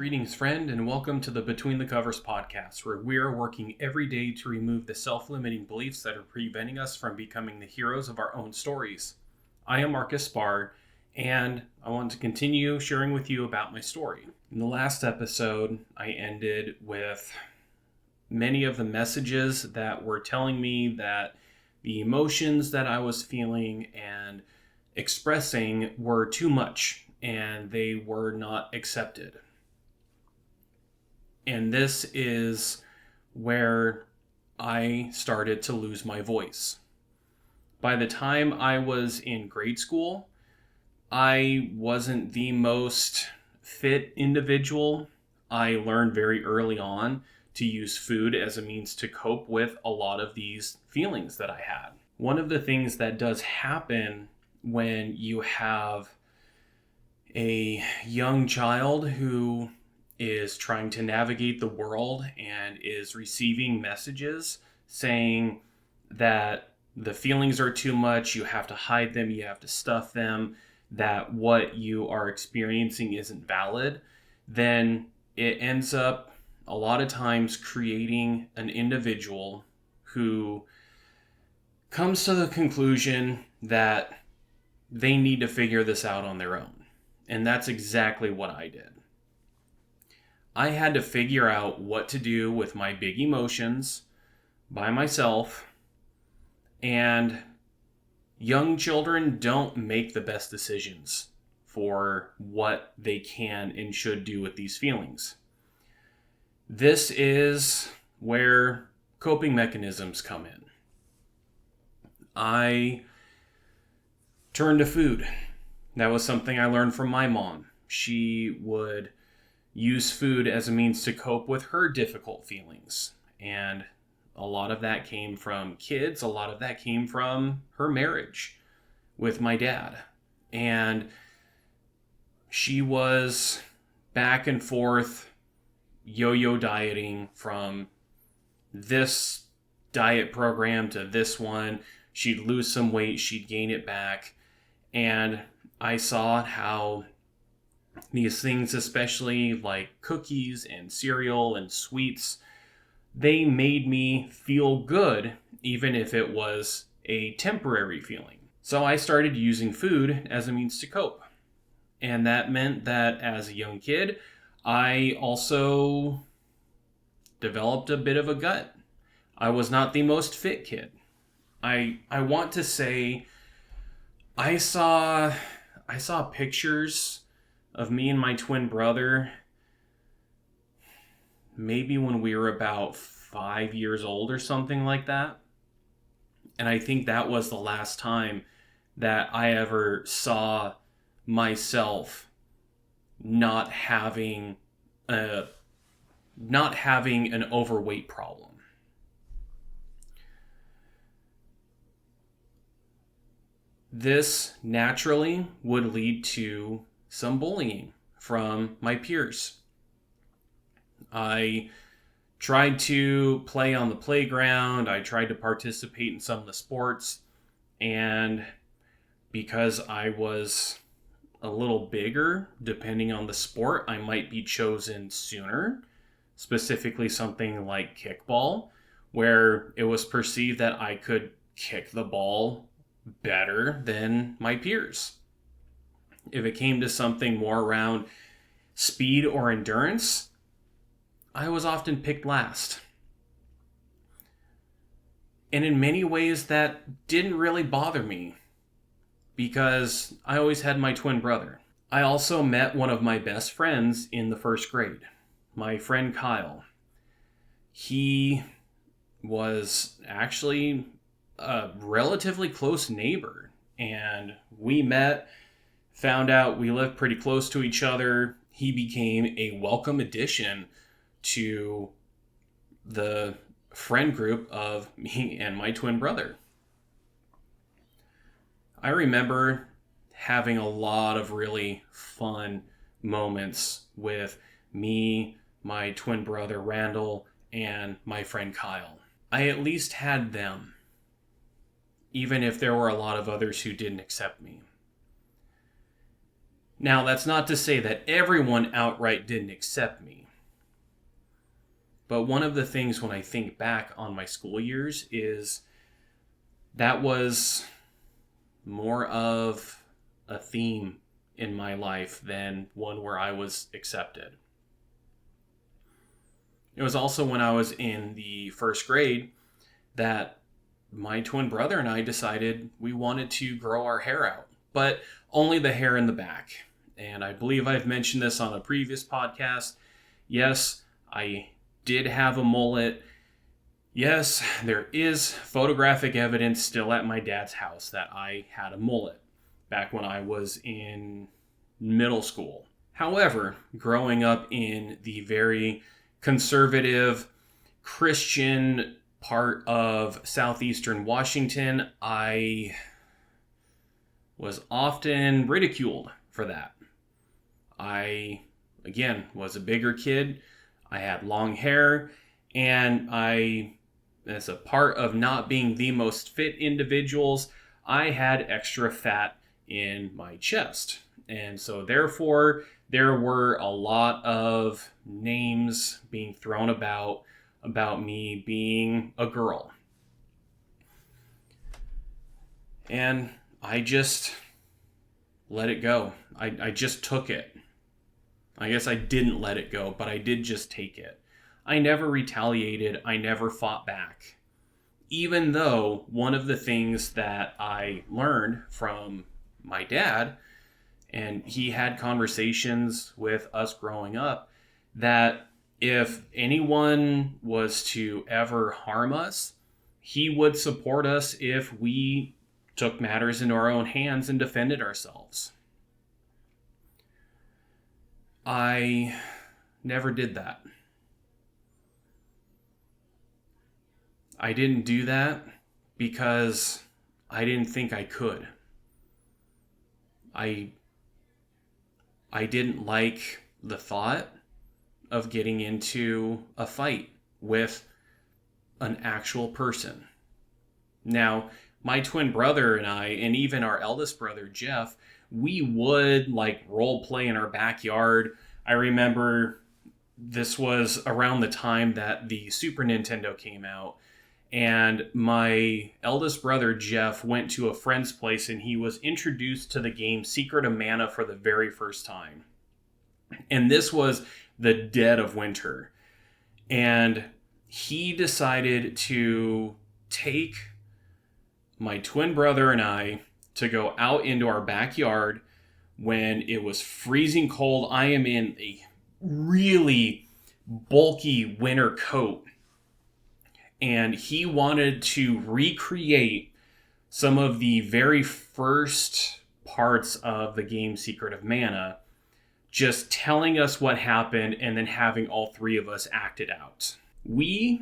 Greetings, friend, and welcome to the Between the Covers podcast, where we are working every day to remove the self-limiting beliefs that are preventing us from becoming the heroes of our own stories. I am Marcus Spar, and I want to continue sharing with you about my story. In the last episode, I ended with many of the messages that were telling me that the emotions that I was feeling and expressing were too much, and they were not accepted. And this is where I started to lose my voice. By the time I was in grade school, I wasn't the most fit individual. I learned very early on to use food as a means to cope with a lot of these feelings that I had. One of the things that does happen when you have a young child who is trying to navigate the world and is receiving messages saying that the feelings are too much, you have to hide them, you have to stuff them, that what you are experiencing isn't valid, then it ends up a lot of times creating an individual who comes to the conclusion that they need to figure this out on their own. And that's exactly what I did. I had to figure out what to do with my big emotions by myself, and young children don't make the best decisions for what they can and should do with these feelings. This is where coping mechanisms come in. I turned to food. That was something I learned from my mom. She would use food as a means to cope with her difficult feelings. And a lot of that came from kids. A lot of that came from her marriage with my dad. And she was back and forth yo-yo dieting from this diet program to this one. She'd lose some weight, she'd gain it back. And I saw how these things, especially like cookies and cereal and sweets, they made me feel good, even if it was a temporary feeling. So I started using food as a means to cope. And that meant that as a young kid, I also developed a bit of a gut. I was not the most fit kid. I want to say I saw pictures of me and my twin brother maybe when we were about 5 years old or something like that. And I think that was the last time that I ever saw myself not having an overweight problem. This naturally would lead to some bullying from my peers. I tried to play on the playground. I tried to participate in some of the sports. And because I was a little bigger, depending on the sport, I might be chosen sooner. Specifically something like kickball, where it was perceived that I could kick the ball better than my peers. If it came to something more around speed or endurance, I was often picked last. And in many ways that didn't really bother me because I always had my twin brother. I also met one of my best friends in the first grade, my friend Kyle. He was actually a relatively close neighbor, and we met, found out we lived pretty close to each other. He became a welcome addition to the friend group of me and my twin brother. I remember having a lot of really fun moments with me, my twin brother Randall, and my friend Kyle. I at least had them, even if there were a lot of others who didn't accept me. Now, that's not to say that everyone outright didn't accept me. But one of the things when I think back on my school years is that was more of a theme in my life than one where I was accepted. It was also when I was in the first grade that my twin brother and I decided we wanted to grow our hair out, but only the hair in the back. And I believe I've mentioned this on a previous podcast. Yes, I did have a mullet. Yes, there is photographic evidence still at my dad's house that I had a mullet back when I was in middle school. However, growing up in the very conservative Christian part of southeastern Washington, I was often ridiculed for that. I, again, was a bigger kid. I had long hair, and as a part of not being the most fit individuals, I had extra fat in my chest. And so therefore, there were a lot of names being thrown about me being a girl. And I just let it go. I just took it. I guess I didn't let it go, but I did just take it. I never retaliated. I never fought back. Even though one of the things that I learned from my dad, and he had conversations with us growing up, that if anyone was to ever harm us, he would support us if we took matters into our own hands and defended ourselves. I never did that. I didn't do that because I didn't think I could. I didn't like the thought of getting into a fight with an actual person. Now, my twin brother and I, and even our eldest brother, Jeff, we would role play in our backyard. I remember this was around the time that the Super Nintendo came out, and my eldest brother, Jeff, went to a friend's place and he was introduced to the game Secret of Mana for the very first time. And this was the dead of winter. And he decided to take my twin brother and I to go out into our backyard when it was freezing cold. I am in a really bulky winter coat. And he wanted to recreate some of the very first parts of the game Secret of Mana, just telling us what happened and then having all three of us act it out. We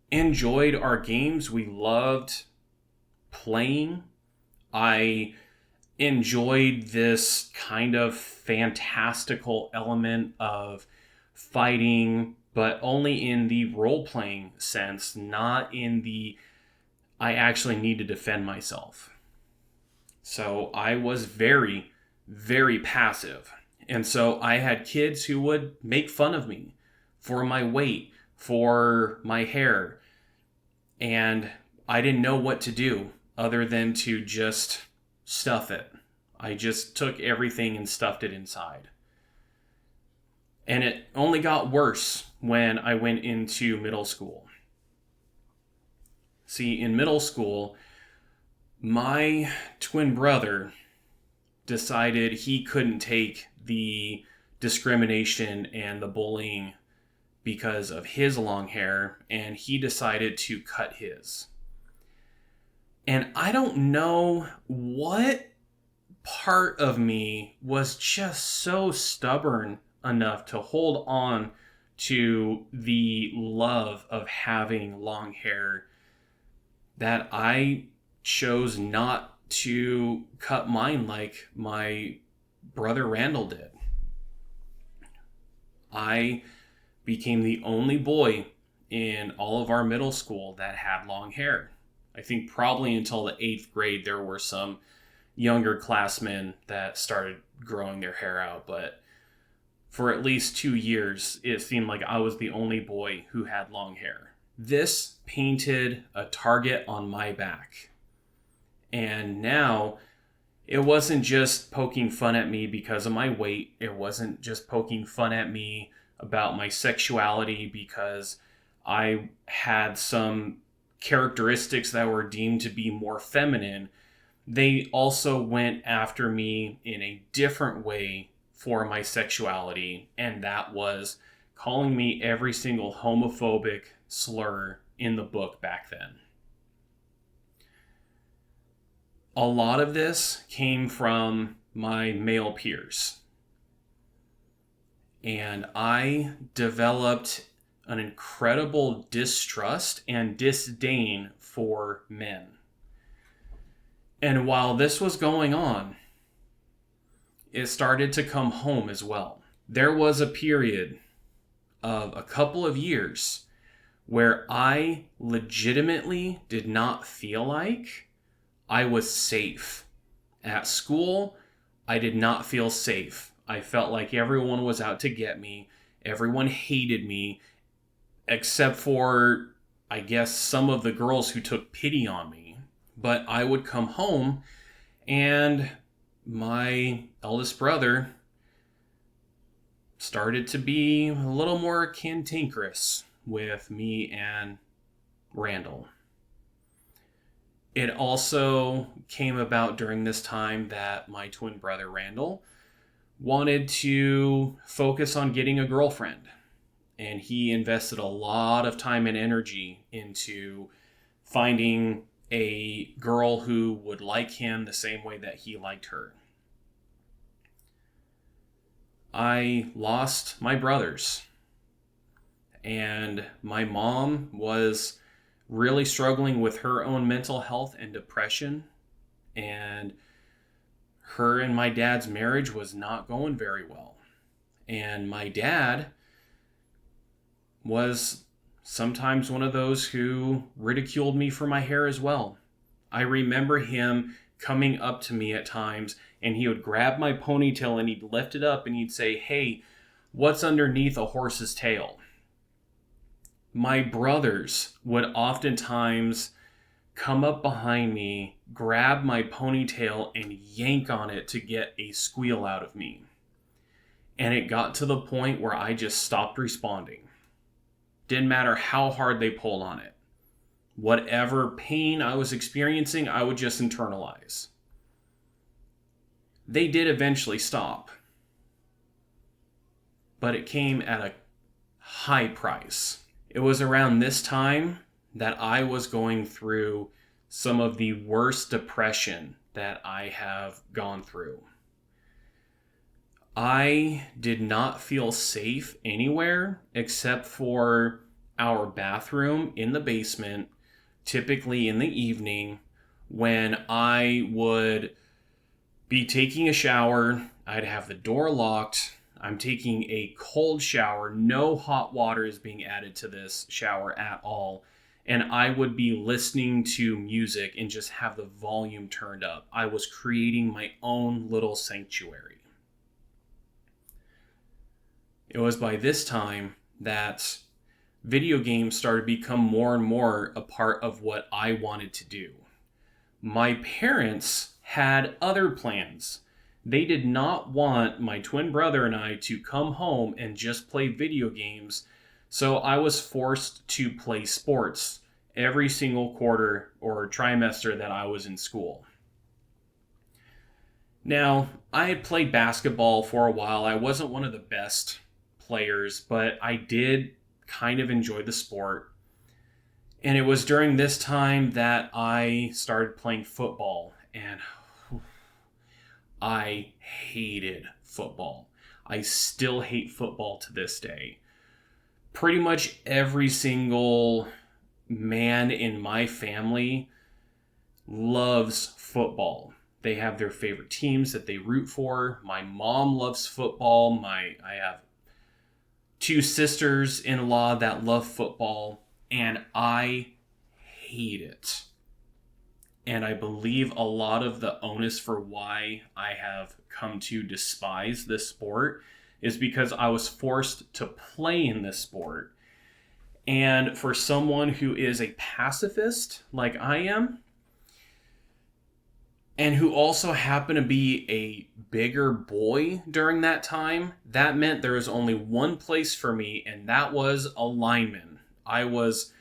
enjoyed our games. We loved playing. I enjoyed this kind of fantastical element of fighting, but only in the role-playing sense, not in the I actually need to defend myself. So I was very, very passive. And so I had kids who would make fun of me for my weight, for my hair. And I didn't know what to do other than to just stuff it. I just took everything and stuffed it inside. And it only got worse when I went into middle school. See, in middle school, my twin brother decided he couldn't take the discrimination and the bullying because of his long hair, and he decided to cut his. And I don't know what part of me was just so stubborn enough to hold on to the love of having long hair that I chose not to cut mine like my brother Randall did. I became the only boy in all of our middle school that had long hair. I think probably until the 8th grade there were some younger classmen that started growing their hair out, but for at least 2 years, it seemed like I was the only boy who had long hair. This painted a target on my back. And now, it wasn't just poking fun at me because of my weight. It wasn't just poking fun at me about my sexuality because I had some characteristics that were deemed to be more feminine. They also went after me in a different way for my sexuality, and that was calling me every single homophobic slur in the book back then. A lot of this came from my male peers, and I developed an incredible distrust and disdain for men. And while this was going on, it started to come home as well. There was a period of a couple of years where I legitimately did not feel like I was safe. At school, I did not feel safe. I felt like everyone was out to get me. Everyone hated me, except for, I guess, some of the girls who took pity on me. But I would come home and my eldest brother started to be a little more cantankerous with me and Randall. It also came about during this time that my twin brother Randall wanted to focus on getting a girlfriend. And he invested a lot of time and energy into finding a girl who would like him the same way that he liked her. I lost my brothers, and my mom was really struggling with her own mental health and depression, and her and my dad's marriage was not going very well. And my dad was sometimes one of those who ridiculed me for my hair as well. I remember him coming up to me at times, and he would grab my ponytail and he'd lift it up and he'd say, "Hey, what's underneath a horse's tail?" My brothers would oftentimes come up behind me, grab my ponytail, and yank on it to get a squeal out of me. And it got to the point where I just stopped responding. Didn't matter how hard they pulled on it. Whatever pain I was experiencing, I would just internalize. They did eventually stop, but it came at a high price. It was around this time that I was going through some of the worst depression that I have gone through. I did not feel safe anywhere except for our bathroom in the basement, typically in the evening when I would be taking a shower. I'd have the door locked. I'm taking a cold shower. No hot water is being added to this shower at all. And I would be listening to music and just have the volume turned up. I was creating my own little sanctuary. It was by this time that video games started to become more and more a part of what I wanted to do. My parents had other plans. They did not want my twin brother and I to come home and just play video games, so I was forced to play sports every single quarter or trimester that I was in school. Now, I had played basketball for a while. I wasn't one of the best players, but I did kind of enjoy the sport. And it was during this time that I started playing football, and I hated football. I still hate football to this day. Pretty much every single man in my family loves football. They have their favorite teams that they root for. My mom loves football. I have 2 sisters-in-law that love football, and I hate it. And I believe a lot of the onus for why I have come to despise this sport is because I was forced to play in this sport. And for someone who is a pacifist like I am, and who also happened to be a bigger boy during that time, that meant there was only one place for me, and that was a lineman. I was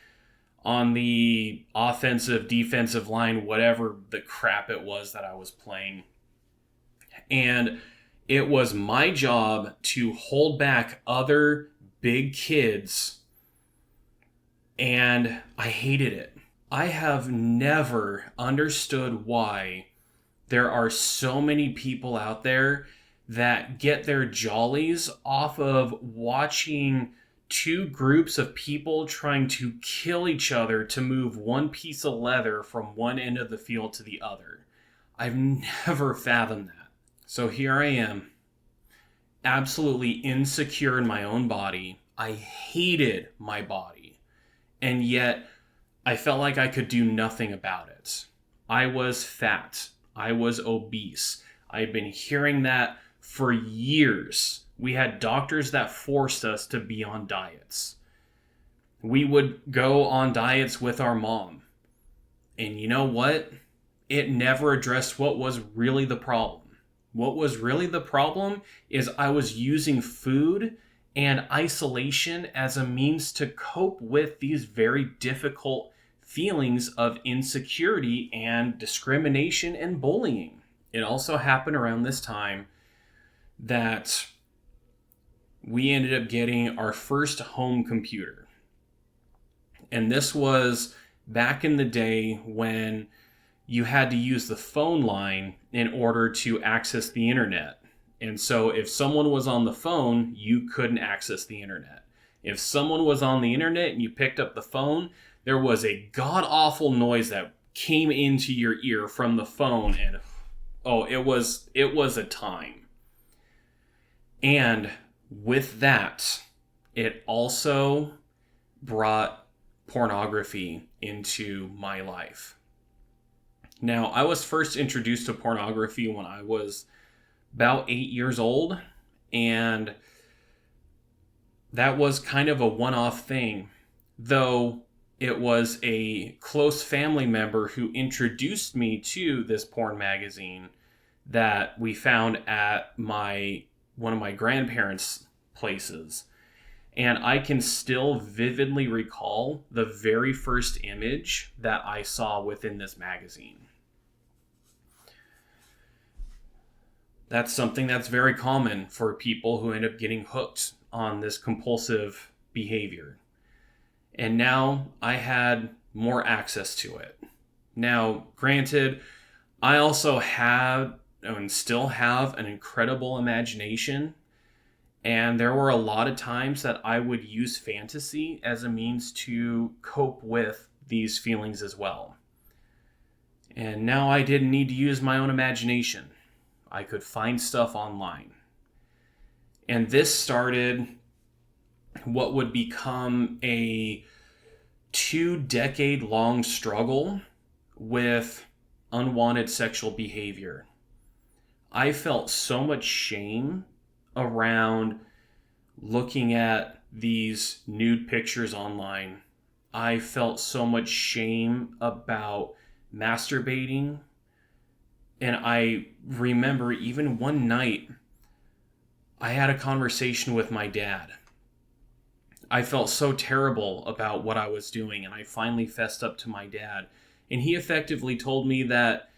on the offensive, defensive line, whatever the crap it was that I was playing. And it was my job to hold back other big kids, and I hated it. I have never understood why there are so many people out there that get their jollies off of watching two groups of people trying to kill each other to move one piece of leather from one end of the field to the other. I've never fathomed that. So here I am, absolutely insecure in my own body. I hated my body, and yet I felt like I could do nothing about it. I was fat. I was obese. I had been hearing that for years. We had doctors that forced us to be on diets. We would go on diets with our mom. And you know what? It never addressed what was really the problem. What was really the problem is I was using food and isolation as a means to cope with these very difficult feelings of insecurity and discrimination and bullying. It also happened around this time that we ended up getting our first home computer. And this was back in the day when you had to use the phone line in order to access the internet. And so if someone was on the phone, you couldn't access the internet. If someone was on the internet and you picked up the phone, there was a god-awful noise that came into your ear from the phone, and it was a time. And with that, it also brought pornography into my life. Now, I was first introduced to pornography when I was about 8 years old, and that was kind of a one-off thing, though it was a close family member who introduced me to this porn magazine that we found at one of my grandparents' places. And I can still vividly recall the very first image that I saw within this magazine. That's something that's very common for people who end up getting hooked on this compulsive behavior. And now I had more access to it. Now, granted, I also had and still have an incredible imagination. And there were a lot of times that I would use fantasy as a means to cope with these feelings as well. And now I didn't need to use my own imagination. I could find stuff online. And this started what would become a 2-decade-long struggle with unwanted sexual behavior. I felt so much shame around looking at these nude pictures online. I felt so much shame about masturbating. And I remember even one night, I had a conversation with my dad. I felt so terrible about what I was doing, and I finally fessed up to my dad. And he effectively told me that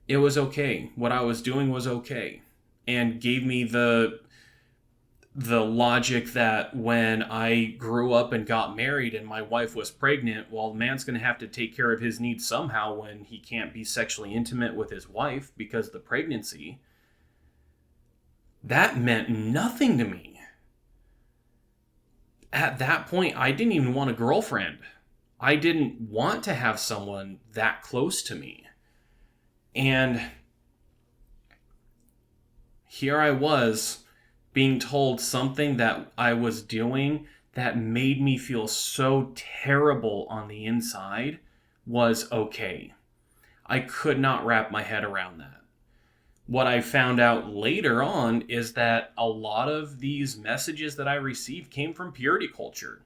it was okay. What I was doing was okay. And gave me the logic that when I grew up and got married and my wife was pregnant, well, the man's going to have to take care of his needs somehow when he can't be sexually intimate with his wife because of the pregnancy. That meant nothing to me. At that point, I didn't even want a girlfriend. I didn't want to have someone that close to me. And here I was being told something that I was doing that made me feel so terrible on the inside was okay. I could not wrap my head around that. What I found out later on is that a lot of these messages that I received came from purity culture.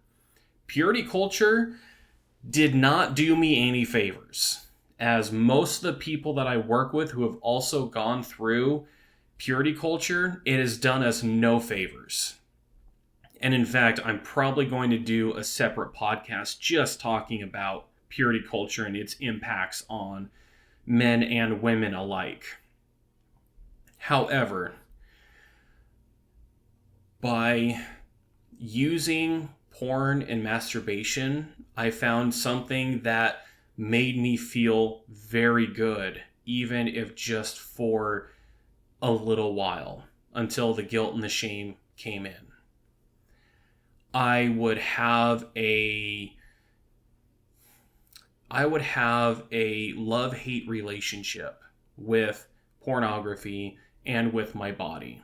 Purity culture did not do me any favors, as most of the people that I work with who have also gone through purity culture, it has done us no favors. And in fact, I'm probably going to do a separate podcast just talking about purity culture and its impacts on men and women alike. However, by using porn and masturbation, I found something that made me feel very good, even if just for a little while, until the guilt and the shame came in. I would have a love-hate relationship with pornography and with my body.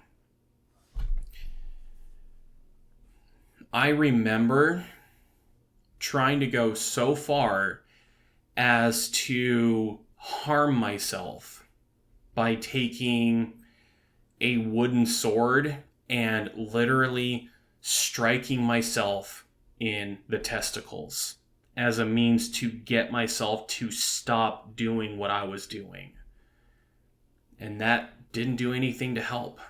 I remember trying to go so far as to harm myself by taking a wooden sword and literally striking myself in the testicles as a means to get myself to stop doing what I was doing. And that didn't do anything to help.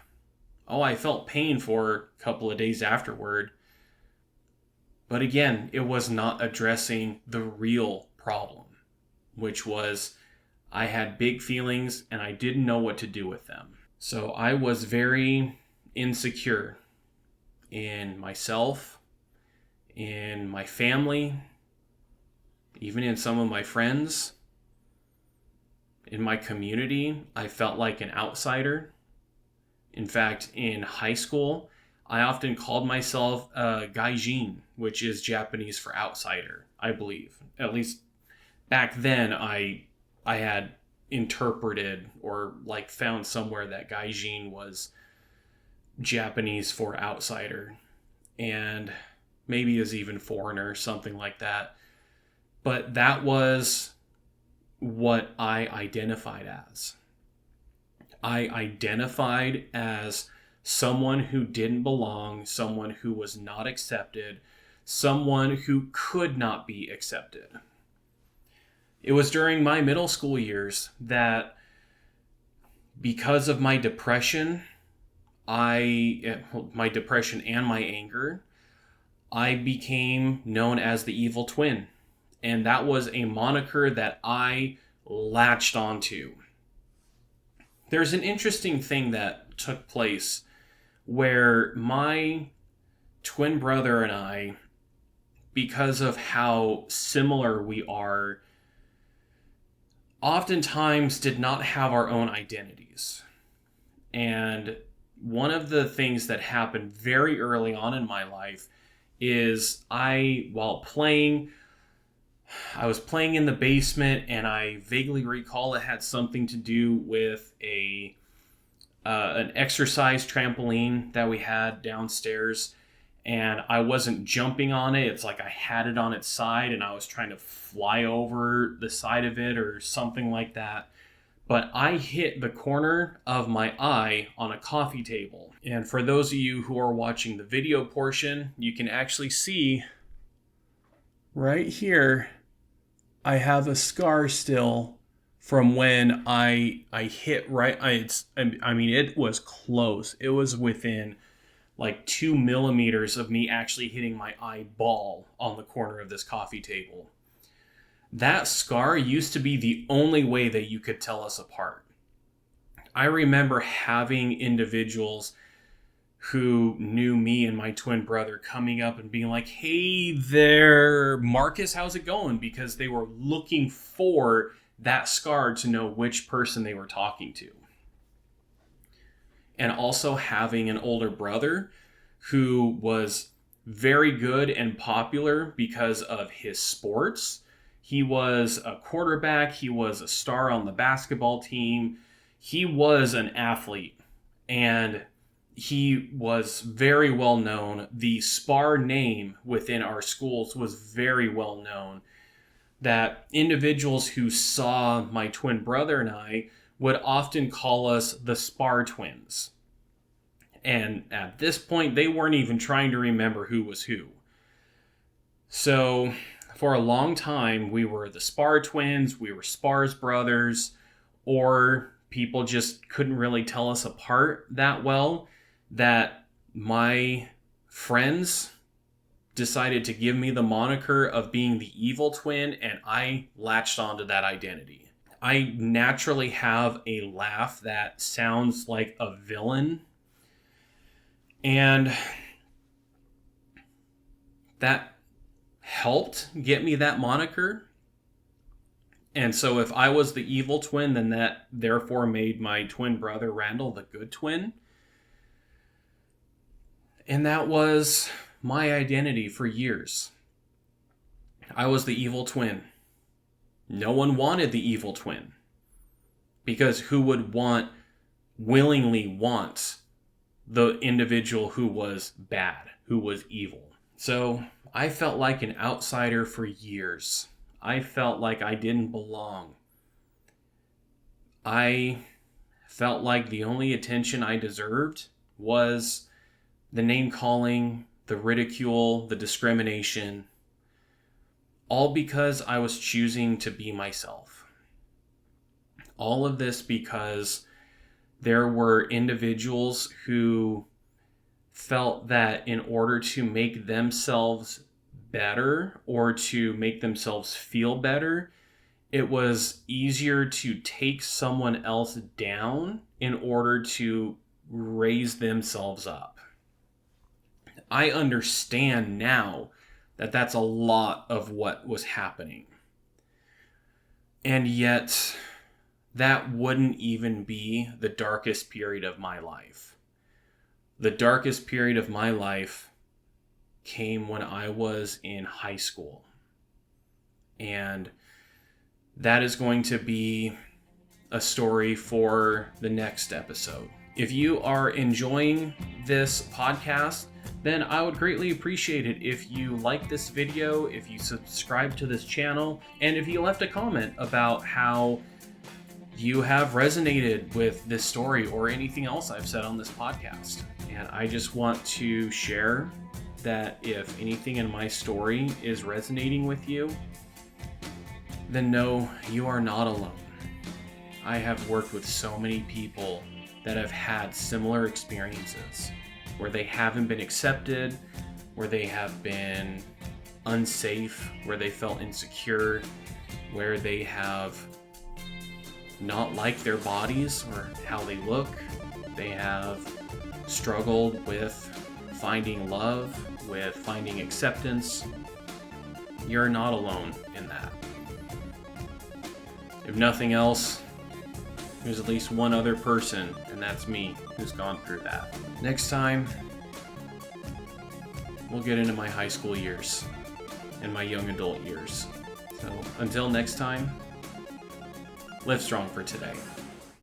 Oh, I felt pain for a couple of days afterward. But again, it was not addressing the real problem, which was I had big feelings and I didn't know what to do with them. So I was very insecure in myself, in my family, even in some of my friends. In my community, I felt like an outsider. In fact, in high school, I often called myself gaijin, which is Japanese for outsider, I believe. At least back then, I had interpreted or like found somewhere that gaijin was Japanese for outsider, and maybe as even foreigner, something like that. But that was what I identified as. I identified as someone who didn't belong, someone who was not accepted, someone who could not be accepted. It was during my middle school years that, because of my depression, my depression and my anger, I became known as the evil twin. And that was a moniker that I latched onto. There's an interesting thing that took place where my twin brother and I, because of how similar we are, oftentimes did not have our own identities. And one of the things that happened very early on in my life is while playing, I was playing in the basement, and I vaguely recall it had something to do with an exercise trampoline that we had downstairs, and I wasn't jumping on it. It's like I had it on its side, and I was trying to fly over the side of it or something like that. But I hit the corner of my eye on a coffee table. And for those of you who are watching the video portion, you can actually see right here, I have a scar still from when I hit right. I mean, it was close. It was within like 2 millimeters of me actually hitting my eyeball on the corner of this coffee table. That scar used to be the only way that you could tell us apart. I remember having individuals who knew me and my twin brother coming up and being like, "Hey there, Marcus, how's it going?" Because they were looking for that scar to know which person they were talking to. And also having an older brother who was very good and popular because of his sports. He was a quarterback. He was a star on the basketball team. He was an athlete, and he was very well known. The SPAR name within our schools was very well known. that individuals who saw my twin brother and I would often call us the Spar twins. And at this point, they weren't even trying to remember who was who. So for a long time, we were the Spar twins, we were Spar's brothers, or people just couldn't really tell us apart that well, that my friends decided to give me the moniker of being the evil twin, and I latched onto that identity. I naturally have a laugh that sounds like a villain, and that helped get me that moniker. And so if I was the evil twin, then that therefore made my twin brother Randall the good twin. And that was my identity for years. I was the evil twin. No one wanted the evil twin, because who would willingly want the individual who was bad, who was evil? So I felt like an outsider for years. I felt like I didn't belong. I felt like the only attention I deserved was the name calling, the ridicule, the discrimination, all because I was choosing to be myself. All of this because there were individuals who felt that in order to make themselves better or to make themselves feel better, it was easier to take someone else down in order to raise themselves up. I understand now that that's a lot of what was happening. And yet, that wouldn't even be the darkest period of my life. The darkest period of my life came when I was in high school. And that is going to be a story for the next episode. If you are enjoying this podcast, then I would greatly appreciate it if you like this video, if you subscribe to this channel, and if you left a comment about how you have resonated with this story or anything else I've said on this podcast. And I just want to share that if anything in my story is resonating with you, then know you are not alone. I have worked with so many people that have had similar experiences where they haven't been accepted, where they have been unsafe, where they felt insecure, where they have not liked their bodies or how they look. They have struggled with finding love, with finding acceptance. You're not alone in that. If nothing else, there's at least one other person, and that's me, who's gone through that. Next time, we'll get into my high school years and my young adult years. So until next time, live strong for today.